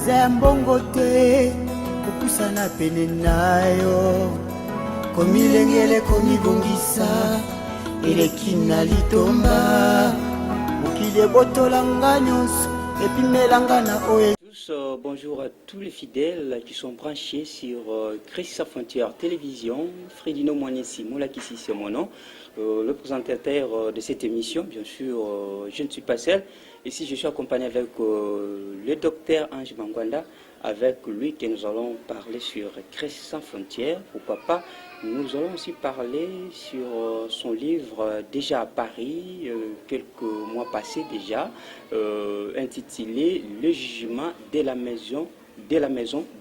mbongo te kopusana pene nayo komilengele komibongisa eleki na litomba mokili ebotolanga nyonso epimelanga na oyo. Bonjour à tous les fidèles qui sont branchés sur Christ sans frontières télévision. Fredino Mouanessi Moulakissi, c'est mon nom, le présentateur de cette émission. Bien sûr, je ne suis pas seul. Ici, je suis accompagné avec le docteur Ange Mangwanda, avec lui que nous allons parler sur Christ sans frontières. Pourquoi pas, nous allons aussi parler sur son livre déjà à Paris, quelques mois passés déjà, intitulé Le jugement de la maison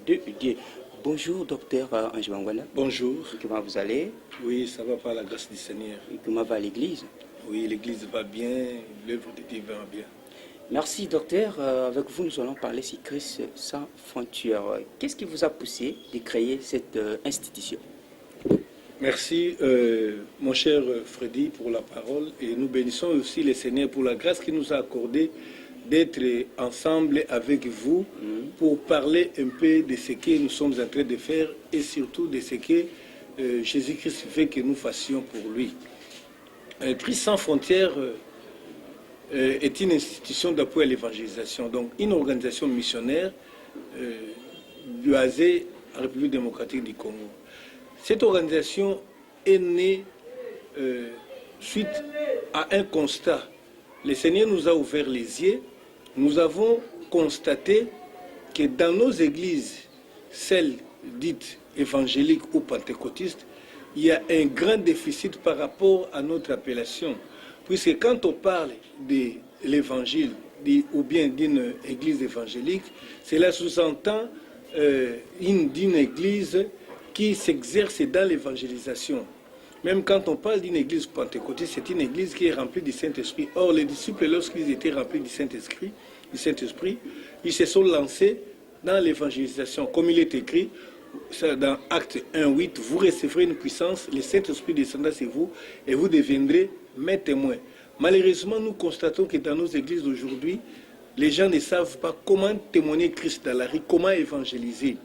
de Dieu. Bonjour docteur Ange Mangwanda. Bonjour. Comment vous allez? Oui, ça va par la grâce du Seigneur. Et comment va l'église? Oui, l'église va bien, l'œuvre de Dieu va bien. Merci docteur. Avec vous, nous allons parler sur Christ sans frontières. Qu'est-ce qui vous a poussé de créer cette institution? Merci, mon cher Freddy, pour la parole. Et nous bénissons aussi le Seigneur pour la grâce qu'il nous a accordée d'être ensemble avec vous pour parler un peu de ce que nous sommes en train de faire et surtout de ce que Jésus-Christ veut que nous fassions pour lui. Christ sans frontières est une institution d'appui à l'évangélisation, donc une organisation missionnaire basée en République démocratique du Congo. Cette organisation est née suite à un constat. Le Seigneur nous a ouvert les yeux. Nous avons constaté que dans nos églises, celles dites évangéliques ou pentecôtistes, il y a un grand déficit par rapport à notre appellation. Puisque quand on parle de l'évangile ou bien d'une église évangélique, cela sous-entend d'une église qui s'exerce dans l'évangélisation. Même quand on parle d'une église pentecôtiste, c'est une église qui est remplie du Saint-Esprit. Or, les disciples, lorsqu'ils étaient remplis du Saint-Esprit, ils se sont lancés dans l'évangélisation. Comme il est écrit dans Acte 1:8, vous recevrez une puissance, le Saint-Esprit descendra sur vous et vous deviendrez mes témoins. Malheureusement, nous constatons que dans nos églises d'aujourd'hui, les gens ne savent pas comment témoigner Christ dans la rue, comment évangéliser.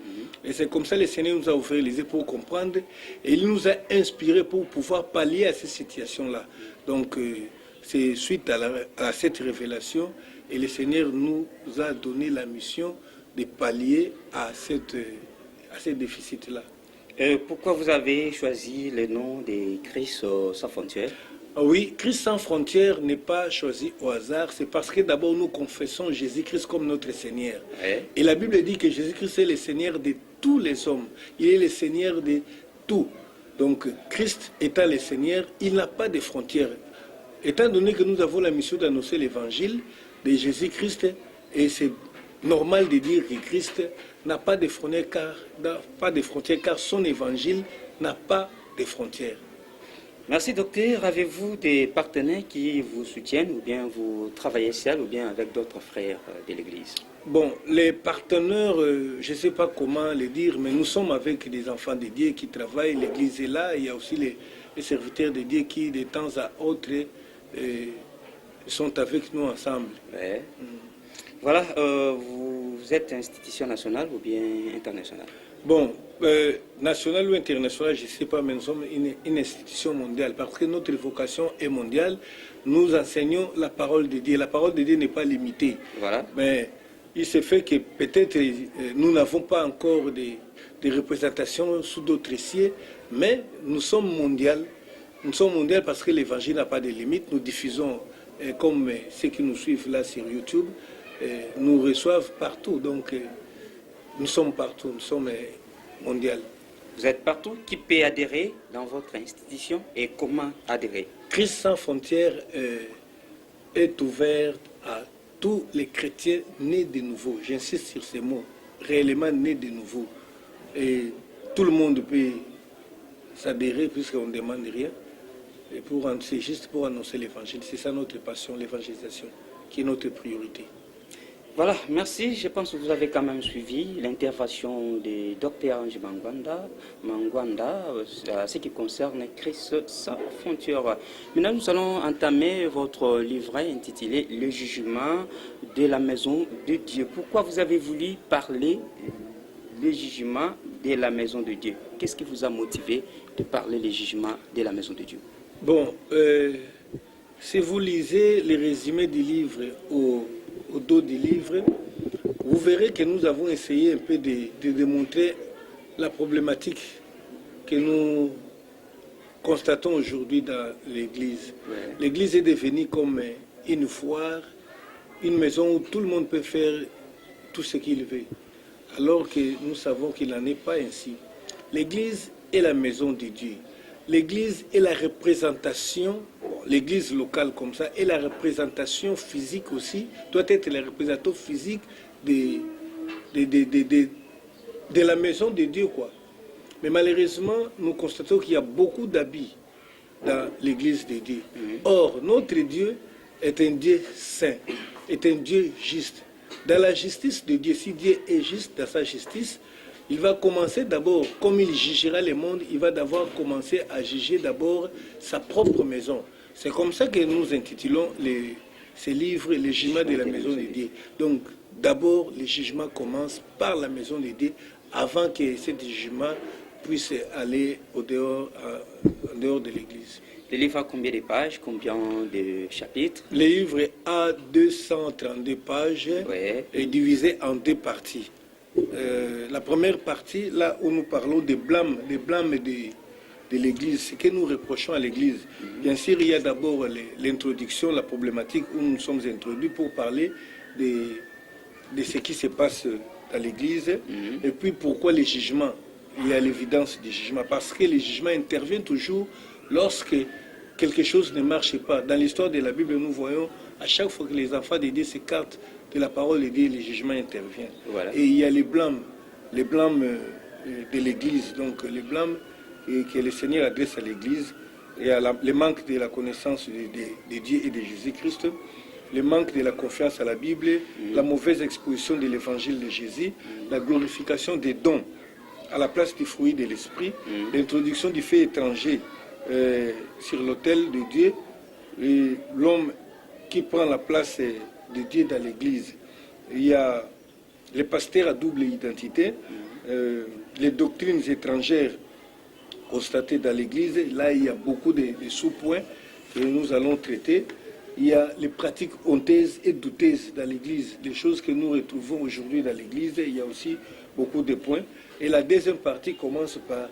Et c'est comme ça que le Seigneur nous a ouvert les yeux pour comprendre et il nous a inspirés pour pouvoir pallier à ces situations-là. Donc, c'est suite à cette révélation et le Seigneur nous a donné la mission de pallier à ce déficit-là. Pourquoi vous avez choisi le nom de Christ sans frontières? Oui, Christ sans frontières n'est pas choisi au hasard. C'est parce que d'abord nous confessons Jésus-Christ comme notre Seigneur. Ouais. Et la Bible dit que Jésus-Christ est le Seigneur de tous les hommes. Il est le Seigneur de tout. Donc Christ étant le Seigneur, il n'a pas de frontières. Étant donné que nous avons la mission d'annoncer l'évangile de Jésus-Christ, et c'est normal de dire que Christ n'a pas de frontières car son évangile n'a pas de frontières. Merci docteur. Avez-vous des partenaires qui vous soutiennent ou bien vous travaillez seul ou bien avec d'autres frères de l'Église? Bon, les partenaires, je ne sais pas comment le dire, mais nous sommes avec des enfants de Dieu qui travaillent, l'Église est là, il y a aussi les serviteurs de Dieu qui de temps à autre sont avec nous ensemble. Ouais. Voilà, vous êtes institution nationale ou bien internationale? Bon, national ou international, je ne sais pas, mais nous sommes une institution mondiale parce que notre vocation est mondiale. Nous enseignons la parole de Dieu. La parole de Dieu n'est pas limitée. Voilà. Mais il se fait que peut-être nous n'avons pas encore de représentation sous d'autres cieux, mais nous sommes mondiales. Nous sommes mondiales parce que l'évangile n'a pas de limite. Nous diffusons, comme ceux qui nous suivent là sur YouTube, nous reçoivent partout. Donc, nous sommes partout, nous sommes mondiales. Vous êtes partout. Qui peut adhérer dans votre institution et comment adhérer? Christ sans frontières est ouvert à tous les chrétiens nés de nouveau. J'insiste sur ces mots, réellement nés de nouveau. Et tout le monde peut s'adhérer puisqu'on ne demande rien. Et c'est juste pour annoncer l'évangile. C'est ça notre passion, l'évangélisation, qui est notre priorité. Voilà, merci. Je pense que vous avez quand même suivi l'intervention du docteur Ange Mangwanda à ce qui concerne Christ sans frontières. Maintenant, nous allons entamer votre livret intitulé Le jugement de la maison de Dieu. Pourquoi vous avez voulu parler des jugements de la maison de Dieu? Qu'est-ce qui vous a motivé de parler des jugements de la maison de Dieu? Bon, si vous lisez les résumés du livre au dos du livre, vous verrez que nous avons essayé un peu de démontrer la problématique que nous constatons aujourd'hui dans l'Église. Ouais. L'Église est devenue comme une foire, une maison où tout le monde peut faire tout ce qu'il veut, alors que nous savons qu'il n'en est pas ainsi. L'Église est la maison de Dieu. L'Église est la représentation, l'Église locale comme ça, est la représentation physique aussi, doit être la représentation physique de la maison de Dieu, quoi. Mais malheureusement, nous constatons qu'il y a beaucoup d'habits dans l'Église de Dieu. Or, notre Dieu est un Dieu saint, est un Dieu juste. Dans la justice de Dieu, si Dieu est juste dans sa justice, il va commencer d'abord, comme il jugera le monde, il va d'abord commencer à juger d'abord sa propre maison. C'est comme ça que nous intitulons ces livres, les jugements de la maison de Dieu. Donc, d'abord, les jugements commencent par la maison de Dieu, avant que ces jugements puissent aller en dehors de l'Église. Le livre a combien de pages, combien de chapitres? Le livre a 232 pages, Ouais. et divisé en deux parties. La première partie, là où nous parlons des blâmes de l'Église, ce que nous reprochons à l'Église. Bien sûr, il y a d'abord l'introduction, la problématique où nous sommes introduits pour parler de ce qui se passe dans l'Église, et puis pourquoi les jugements. Il y a l'évidence des jugements, parce que les jugements interviennent toujours lorsque quelque chose ne marche pas. Dans l'histoire de la Bible, nous voyons à chaque fois que les enfants de Dieu s'écartent de la parole de Dieu, les jugements interviennent. Voilà. Et il y a les blâmes de l'Église, donc les blâmes que le Seigneur adresse à l'Église. Il y a le manque de la connaissance de Dieu et de Jésus-Christ, le manque de la confiance à la Bible, la mauvaise exposition de l'évangile de Jésus, la glorification des dons à la place du fruit de l'esprit, l'introduction du fait étranger sur l'autel de Dieu, et l'homme qui prend la place de Dieu dans l'Église. Il y a les pasteurs à double identité, les doctrines étrangères constatées dans l'Église. Là, il y a beaucoup de sous-points que nous allons traiter. Il y a les pratiques honteuses et douteuses dans l'Église, des choses que nous retrouvons aujourd'hui dans l'Église. Il y a aussi beaucoup de points. Et la deuxième partie commence par...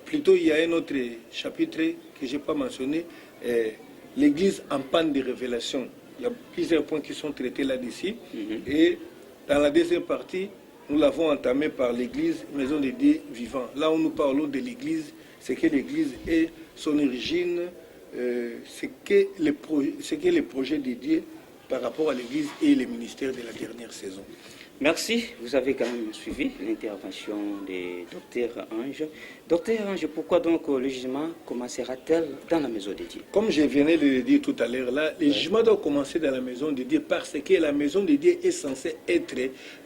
plutôt, il y a un autre chapitre que je n'ai pas mentionné, l'Église en panne de révélation. Il y a plusieurs points qui sont traités là-dessus. Et dans la deuxième partie, nous l'avons entamé par l'Église, maison de Dieu vivant. Là où nous parlons de l'Église, c'est que l'Église est son origine, ce qu'est le projet de Dieu par rapport à l'Église et les ministères de la dernière saison. Merci, vous avez quand même suivi l'intervention du docteur Ange. Docteur Ange, pourquoi donc le jugement commencera-t-il dans la maison de Dieu? Comme je venais de le dire tout à l'heure, là, le jugement doit commencer dans la maison de Dieu parce que la maison de Dieu est censée être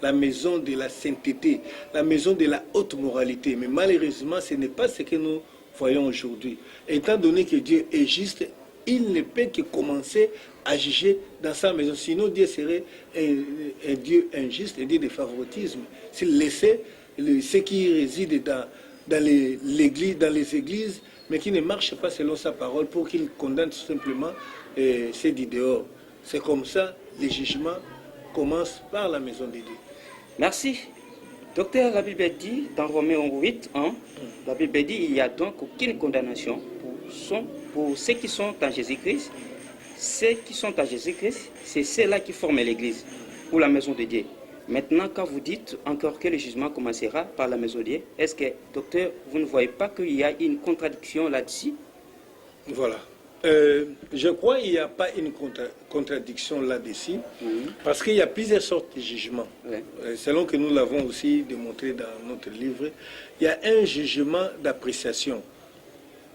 la maison de la sainteté, la maison de la haute moralité. Mais malheureusement, ce n'est pas ce que nous voyons aujourd'hui. Étant donné que Dieu est juste, il ne peut que commencer à juger dans sa maison. Sinon, Dieu serait un Dieu injuste, un Dieu de favoritisme. S'il laissait ceux qui résident dans les églises, mais qui ne marchent pas selon sa parole, pour qu'il condamne tout simplement ceux du dehors. C'est comme ça, les jugements commencent par la maison de Dieu. Merci. Docteur, la Bible dit, dans Romains 8, la Bible dit, il n'y a donc aucune condamnation pour ceux qui sont en Jésus-Christ. Ceux qui sont à Jésus-Christ, c'est ceux-là qui forment l'Église ou la maison de Dieu. Maintenant, quand vous dites encore que le jugement commencera par la maison de Dieu, est-ce que, docteur, vous ne voyez pas qu'il y a une contradiction là-dessus? Voilà. Je crois qu'il n'y a pas une contradiction là-dessus, parce qu'il y a plusieurs sortes de jugements. Selon que nous l'avons aussi démontré dans notre livre, il y a un jugement d'appréciation.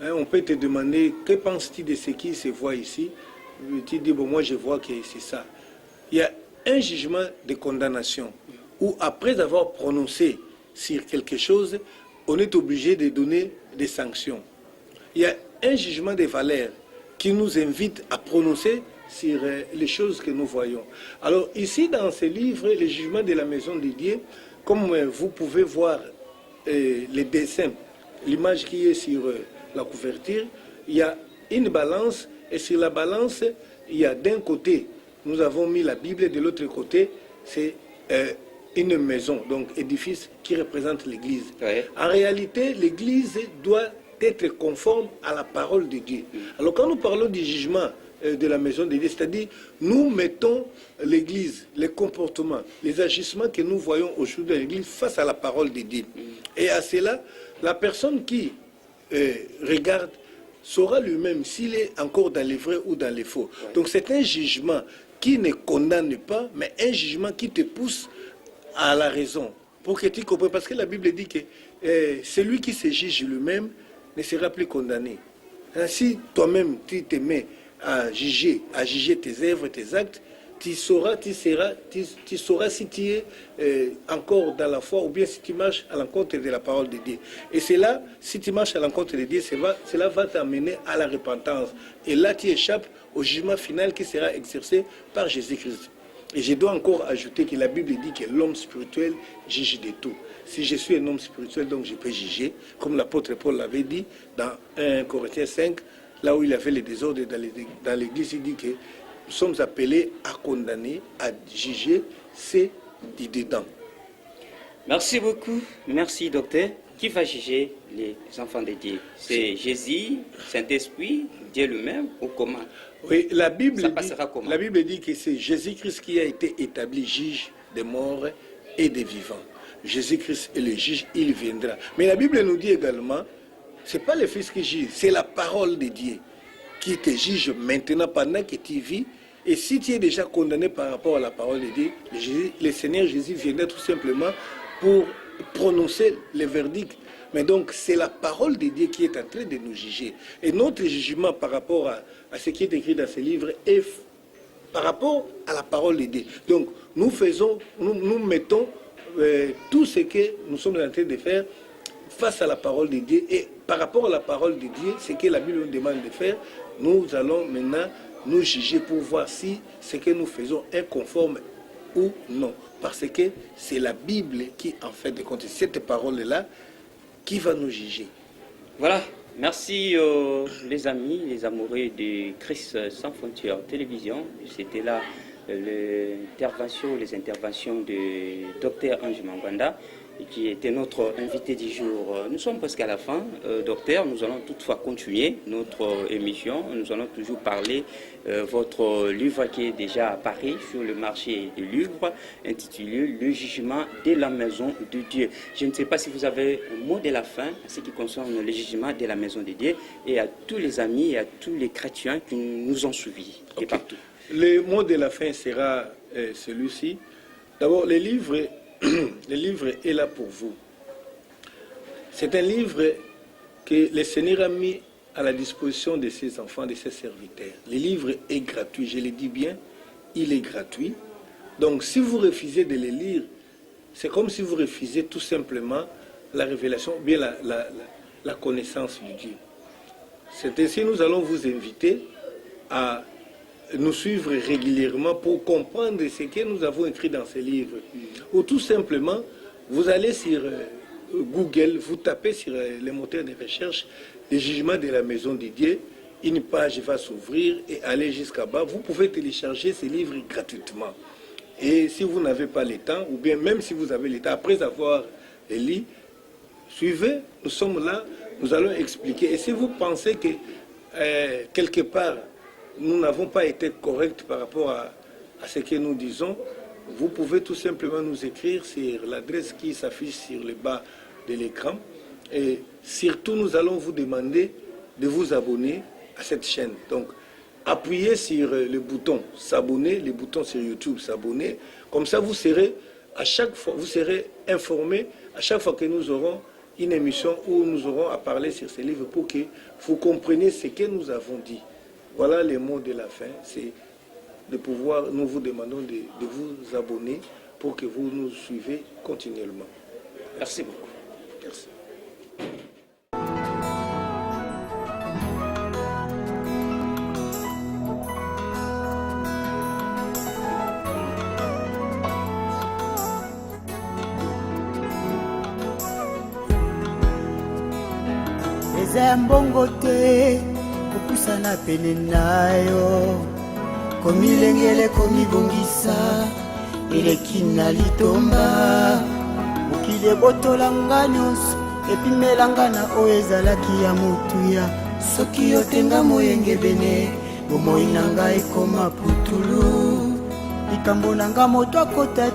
On peut te demander, que penses-tu de ce qui se voit ici? Tu dis, bon, moi je vois que c'est ça. Il y a un jugement de condamnation, où après avoir prononcé sur quelque chose, on est obligé de donner des sanctions. Il y a un jugement de valeur qui nous invite à prononcer sur les choses que nous voyons. Alors ici, dans ce livre, les jugements de la maison de Dieu, comme vous pouvez voir les dessins, l'image qui est sur la couverture, il y a une balance, et sur la balance, il y a d'un côté, nous avons mis la Bible, et de l'autre côté, c'est une maison, donc édifice qui représente l'Église. Ouais. En réalité, l'Église doit être conforme à la parole de Dieu. Alors quand nous parlons du jugement de la maison de Dieu, c'est-à-dire nous mettons l'Église, les comportements, les agissements que nous voyons aujourd'hui dans l'Église face à la parole de Dieu. Et à cela, la personne qui regarde saura lui-même s'il est encore dans les vrais ou dans les faux. Donc c'est un jugement qui ne condamne pas, mais un jugement qui te pousse à la raison, pour que tu comprennes. Parce que la Bible dit que celui qui se juge lui-même ne sera plus condamné. Si toi-même tu te mets à juger tes œuvres, tes actes, tu sauras si tu es encore dans la foi ou bien si tu marches à l'encontre de la parole de Dieu. Et c'est là, si tu marches à l'encontre de Dieu, cela va t'amener à la repentance. Et là, tu échappes au jugement final qui sera exercé par Jésus-Christ. Et je dois encore ajouter que la Bible dit que l'homme spirituel juge de tout. Si je suis un homme spirituel, donc je peux juger, comme l'apôtre Paul l'avait dit dans 1 Corinthiens 5, là où il avait les désordres dans l'Église, il dit que nous sommes appelés à condamner, à juger, c'est du dedans. Merci beaucoup. Merci, docteur. Qui va juger les enfants de Dieu? C'est Jésus, Saint-Esprit, Dieu lui-même ou comment? Oui, la Bible dit que c'est Jésus-Christ qui a été établi juge des morts et des vivants. Jésus-Christ est le juge, il viendra. Mais la Bible nous dit également, ce n'est pas le Fils qui juge, c'est la parole de Dieu qui te juge maintenant pendant que tu vis. Et si tu es déjà condamné par rapport à la parole de Dieu, le Seigneur Jésus viendra tout simplement pour prononcer le verdict. Mais donc, c'est la parole de Dieu qui est en train de nous juger. Et notre jugement par rapport à ce qui est écrit dans ce livre est par rapport à la parole de Dieu. Donc, nous mettons tout ce que nous sommes en train de faire face à la parole de Dieu. Et par rapport à la parole de Dieu, ce que la Bible nous demande de faire, nous allons maintenant nous juger pour voir si ce que nous faisons est conforme ou non. Parce que c'est la Bible qui, en fait, de compte, cette parole-là, qui va nous juger. Voilà. Merci les amis, les amoureux de Christ sans frontières télévision. C'était là les interventions de Dr Ange Manganda, qui était notre invité du jour. Nous sommes presque à la fin. Docteur, nous allons toutefois continuer notre émission. Nous allons toujours parler votre livre qui est déjà apparu sur le marché des livres, intitulé « Le jugement de la maison de Dieu ». Je ne sais pas si vous avez un mot de la fin en ce qui concerne le jugement de la maison de Dieu et à tous les amis et à tous les chrétiens qui nous ont suivis et partout. Le mot de la fin sera celui-ci. D'abord, le livre est là pour vous. C'est un livre que le Seigneur a mis à la disposition de ses enfants, de ses serviteurs. Le livre est gratuit, je le dis bien, il est gratuit. Donc si vous refusez de le lire, c'est comme si vous refusez tout simplement la révélation, bien la connaissance du Dieu. C'est ainsi que nous allons vous inviter à nous suivre régulièrement pour comprendre ce que nous avons écrit dans ce livre. Ou tout simplement, vous allez sur Google, vous tapez sur les moteurs de recherche « Le jugement de la maison de Dieu », une page va s'ouvrir et aller jusqu'à bas. Vous pouvez télécharger ce livre gratuitement. Et si vous n'avez pas le temps, ou bien même si vous avez le temps, après avoir lu, suivez, nous sommes là, nous allons expliquer. Et si vous pensez que quelque part, nous n'avons pas été corrects par rapport à ce que nous disons, vous pouvez tout simplement nous écrire sur l'adresse qui s'affiche sur le bas de l'écran. Et surtout, nous allons vous demander de vous abonner à cette chaîne. Donc, appuyez sur le bouton s'abonner, le bouton sur YouTube s'abonner. Comme ça, vous serez à chaque fois, vous serez informé à chaque fois que nous aurons une émission où nous aurons à parler sur ces livres pour que vous compreniez ce que nous avons dit. Voilà les mots de la fin, c'est de pouvoir, nous vous demandons de vous abonner pour que vous nous suivez continuellement. Merci beaucoup. Merci. eza ya mbongo te kopusana pene na yo, komilengele komibongisa eleki na litomba. Mokili ebotolanga nyonso epimelanga na oyo ezalaki ya motuya. Soki yotenga moyenge bene bomoi na ngai ekoma putulu, likambo na nga moto akota